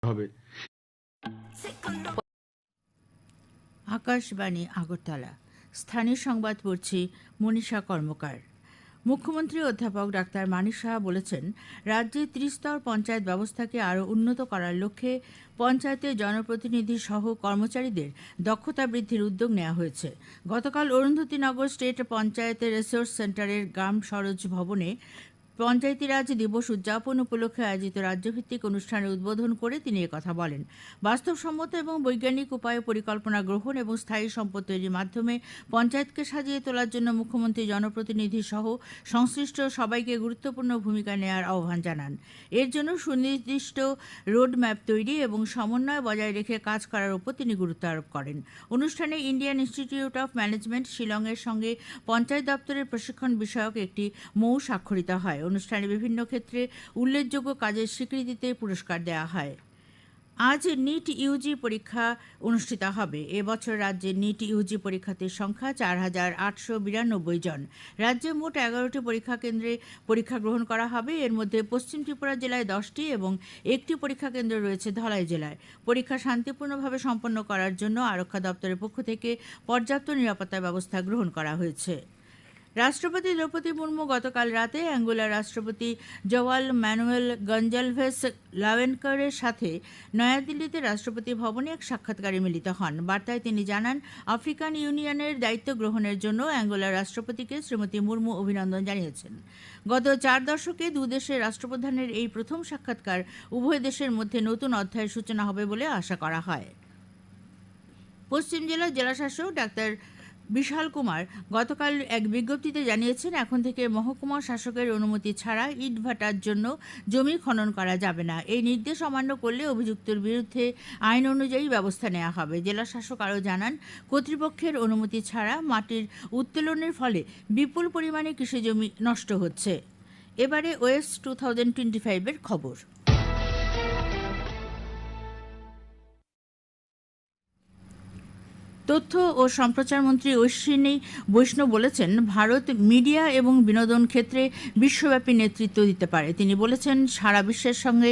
হবে। আকাশবাণী আগরতলা, স্থানীয় সংবাদ পড়ছি মনীষা কর্মকার। মুখ্যমন্ত্রী অধ্যাপক ডাক্তার মানিক সাহা বলেছেন, রাজ্যে ত্রিস্তর পঞ্চায়েত ব্যবস্থাকে আরও উন্নত করার লক্ষ্যে পঞ্চায়েতের জনপ্রতিনিধি সহ কর্মচারীদের দক্ষতা বৃদ্ধির উদ্যোগ নেওয়া হয়েছে। গতকাল অরুন্ধতিনগর স্টেট পঞ্চায়েতের রিসোর্স সেন্টারের গ্রাম সরোজ ভবনে পঞ্চায়েতি রাজ দিবস উদযাপন উপলক্ষে আয়োজিত রাজ্যভিত্তিক অনুষ্ঠানের উদ্বোধন করে তিনি একথা বলেন। বাস্তবসম্মত এবং বৈজ্ঞানিক উপায়ে পরিকল্পনা গ্রহণ এবং স্থায়ী সম্পদ তৈরির মাধ্যমে পঞ্চায়েতকে সাজিয়ে তোলার জন্য মুখ্যমন্ত্রী জনপ্রতিনিধি সহ সংশ্লিষ্ট সবাইকে গুরুত্বপূর্ণ ভূমিকা নেওয়ার আহ্বান জানান। এর জন্য সুনির্দিষ্ট রোডম্যাপ তৈরি এবং সমন্বয় বজায় রেখে কাজ করার উপর তিনি গুরুত্ব আরোপ করেন। অনুষ্ঠানে ইন্ডিয়ান ইনস্টিটিউট অফ ম্যানেজমেন্ট শিলংয়ের সঙ্গে পঞ্চায়েত দপ্তরের প্রশিক্ষণ বিষয়ক একটি মৌ স্বাক্ষরিত হয়। অনুষ্ঠানে বিভিন্ন ক্ষেত্রে উল্লেখযোগ্য কাজের স্বীকৃতিতে পুরস্কার দেওয়া হয়। আজ নিট ইউজি পরীক্ষা অনুষ্ঠিত হবে। এবছর রাজ্যে নিট ইউজি পরীক্ষার্থীর সংখ্যা 4,892 জন। রাজ্যে মোট 11টি পরীক্ষা কেন্দ্রে পরীক্ষা গ্রহণ করা হবে। এর মধ্যে পশ্চিম ত্রিপুরা জেলায় 10টি এবং একটি পরীক্ষা কেন্দ্র রয়েছে ধলাই জেলায়। পরীক্ষা শান্তিপূর্ণভাবে সম্পন্ন করার জন্য আরক্ষা দপ্তরের পক্ষ থেকে পর্যাপ্ত নিরাপত্তা ব্যবস্থা গ্রহণ করা হয়েছে। রাষ্ট্রপতি দ্রৌপদী মুর্মু গতকাল রাতে অ্যাঙ্গোলার রাষ্ট্রপতি জোয়াল ম্যানুয়েল গঞ্জালভেস লাওয়েনকারের সাথে নয়াদিল্লিতে রাষ্ট্রপতি ভবনে এক সাক্ষাৎকারে মিলিত হন। বার্তায় তিনি জানান, আফ্রিকান ইউনিয়নের দায়িত্ব গ্রহণের জন্য অ্যাঙ্গোলার রাষ্ট্রপতিকে শ্রীমতী মুর্মু অভিনন্দন জানিয়েছেন। গত 4 দশকে দুদেশের রাষ্ট্রপ্রধানের এই প্রথম সাক্ষাৎকার উভয় দেশের মধ্যে নতুন অধ্যায়ের সূচনা হবে বলে আশা করা হয়। পশ্চিম জেলার জেলাশাসক ডাক্তার বিশাল কুমার গতকাল এক বিজ্ঞপ্তিতে জানিয়েছেন, এখন থেকে মহকুমা শাসকের অনুমতি ছাড়া ইটভাটার জন্য জমি খনন করা যাবে না। এই নির্দেশ অমান্য করলে অভিযুক্তের বিরুদ্ধে আইন অনুযায়ী ব্যবস্থা নেওয়া হবে। জেলা শাসক আরও জানান, কর্তৃপক্ষের অনুমতি ছাড়া মাটির উত্তোলনের ফলে বিপুল পরিমাণে কৃষিজমি নষ্ট হচ্ছে। এবারে ওয়েস্ট 2025-এর খবর। তথ্য ও সম্প্রচার মন্ত্রী অশ্বিনী বৈষ্ণব বলেছেন, ভারত মিডিয়া এবং বিনোদন ক্ষেত্রে বিশ্বব্যাপী নেতৃত্ব দিতে পারে। তিনি বলেছেন, সারা বিশ্বের সঙ্গে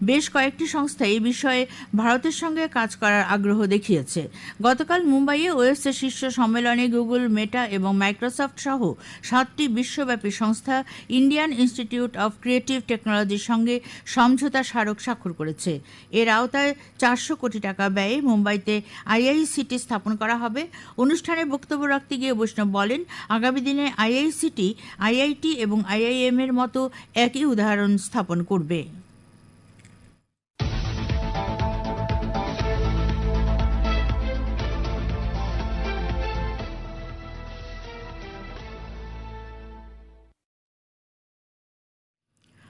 বেশ কয়েকটি সংস্থা এই বিষয়ে ভারতের সঙ্গে কাজ করার আগ্রহ দেখিয়েছে। গতকাল মুম্বাইয়ে ওয়েবসের শীর্ষ সম্মেলনে গুগল, মেটা এবং মাইক্রোসফট সহ 7টি বিশ্বব্যাপী সংস্থা ইন্ডিয়ান ইনস্টিটিউট অফ ক্রিয়েটিভ টেকনোলজির সঙ্গে সমঝোতা স্মারক স্বাক্ষর করেছে। এর আওতায় 400 কোটি টাকা ব্যয়ে মুম্বাইতে আইআইসিটি স্থাপন করা হবে। অনুষ্ঠানে বক্তব্য রাখতে গিয়ে বৈষ্ণব বলেন, আগামী দিনে আইআইসিটি, আইআইটি এবং আইআইএম এর মতো একই উদাহরণ স্থাপন করবে।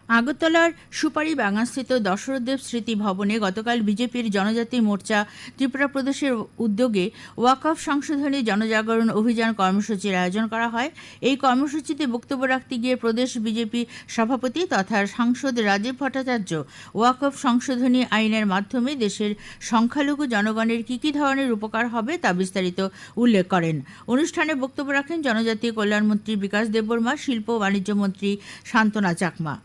আগরতলার সুপারি বাগানস্থিত দশরথদেব স্মৃতি ভবনে গতকাল বিজেপির জনজাতি মোর্চা ত্রিপুরা প্রদেশের উদ্যোগে ওয়াকফ সংশোধনী জনজাগরণ অভিযান কর্মসূচির আয়োজন করা হয়। এই কর্মসূচিতে বক্তব্য রাখতে গিয়ে প্রদেশ বিজেপি সভাপতি তথা সাংসদ রাজীব ভট্টাচার্য ওয়াকফ সংশোধনী আইনের মাধ্যমে দেশের সংখ্যালঘু জনগণের কী ধরনের উপকার হবে তা বিস্তারিত উল্লেখ করেন। অনুষ্ঠানে বক্তব্য রাখেন জনজাতি কল্যাণমন্ত্রী বিকাশ দেববর্মা, শিল্প ও বাণিজ্য মন্ত্রী শান্তনা চাকমা।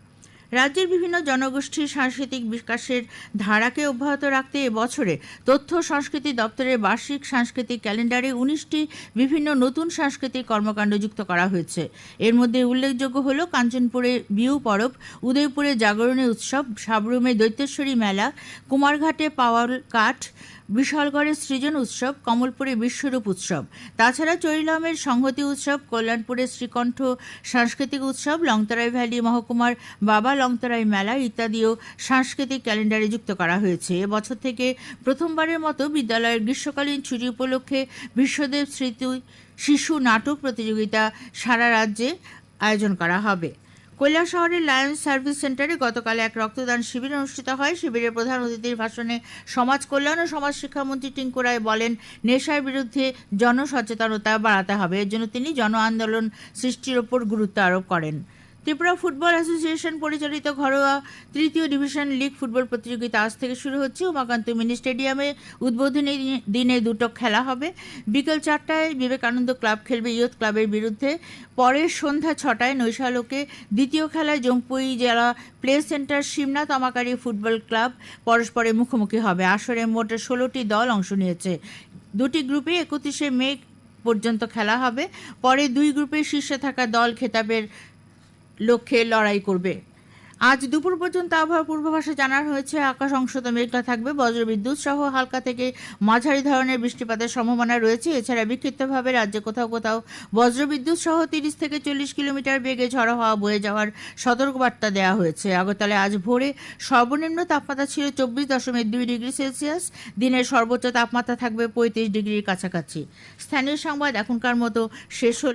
রাজ্যের বিভিন্ন জনগোষ্ঠীর সাংস্কৃতিক বিকাশের ধারাকে অব্যাহত রাখতে এবছরে তথ্য সংস্কৃতি দপ্তরের বার্ষিক সাংস্কৃতিক ক্যালেন্ডারে 19টি বিভিন্ন নতুন সাংস্কৃতিক কর্মকাণ্ড যুক্ত করা হয়েছে। এর মধ্যে উল্লেখযোগ্য হল কাঞ্চনপুরে বিহু পরব, উদয়পুরে জাগরণী উৎসব, সাবরুমে দৈত্যেশ্বরী মেলা, কুমারঘাটে পাওয়াল কাঠ, বিশালগড়ের সৃজন উৎসব, কমলপুরে বিশ্বরূপ উৎসব। তাছাড়া চরিলামের সংহতি উৎসব, কল্যাণপুরে শ্রীকণ্ঠ সাংস্কৃতিক উৎসব, লংতরাই ভ্যালি মহকুমার বাবা লংতরাই মেলা ইত্যাদিও সাংস্কৃতিক ক্যালেন্ডারে যুক্ত করা হয়েছে। এবছর থেকে প্রথমবারের মতো বিদ্যালয়ের গ্রীষ্মকালীন ছুটি উপলক্ষে বিশ্বদেব স্মৃতি শিশু নাটক প্রতিযোগিতা সারা রাজ্যে আয়োজন করা হবে। কৈলাসহরের লায়ন্স সার্ভিস সেন্টারে গতকাল এক রক্তদান শিবির অনুষ্ঠিত হয়। শিবিরের প্রধান অতিথির ভাষণে সমাজ কল্যাণ ও সমাজ শিক্ষামন্ত্রী টিঙ্কু রায় বলেন, নেশার বিরুদ্ধে জনসচেতনতা বাড়াতে হবে। এর জন্য তিনি জন আন্দোলন সৃষ্টির ওপর গুরুত্ব আরোপ করেন। ত্রিপুরা ফুটবল অ্যাসোসিয়েশন পরিচালিত ঘরোয়া তৃতীয় ডিভিশন লিগ ফুটবল প্রতিযোগিতা আজ থেকে শুরু হচ্ছে। উমাকান্ত মিনি স্টেডিয়ামে উদ্বোধনী দিনে দুটো খেলা হবে। বিকেল 4টায় বিবেকানন্দ ক্লাব খেলবে ইয়ুথ ক্লাবের বিরুদ্ধে। পরের সন্ধ্যা 6টায় নৈশালোকে দ্বিতীয় খেলায় জম্পুই জেলা প্লে সেন্টার শিবনাথ আমাকারী ফুটবল ক্লাব পরস্পরের মুখোমুখি হবে। আসরে মোট 16টি দল অংশ নিয়েছে। দুটি গ্রুপে 31শে মে পর্যন্ত খেলা হবে। পরে দুই গ্রুপের শীর্ষে থাকা দল খেতাবের লক্ষ্যে লড়াই করবে। আজ দুপুর পর্যন্ত আবহাওয়ার পূর্বাভাসে জানানো হয়েছে আকাশ অংশত মেঘলা থাকবে, বজ্রবিদ্যুৎ সহ হালকা থেকে মাঝারি ধরনের বৃষ্টিপাতের সম্ভাবনা রয়েছে। এছাড়া বিক্ষিপ্তভাবে রাজ্যে কোথাও কোথাও বজ্রবিদ্যুৎ সহ 30 থেকে 40 কিলোমিটার বেগে ঝড়ো হাওয়া বয়ে যাওয়ার সতর্কবার্তা দেওয়া হয়েছে। আগরতলায় আজ ভোরে সর্বনিম্ন তাপমাত্রা ছিল 24.2 ডিগ্রি সেলসিয়াস। দিনের সর্বোচ্চ তাপমাত্রা থাকবে 35 ডিগ্রির কাছাকাছি। স্থানীয় সংবাদ এখনকার মতো শেষ হল।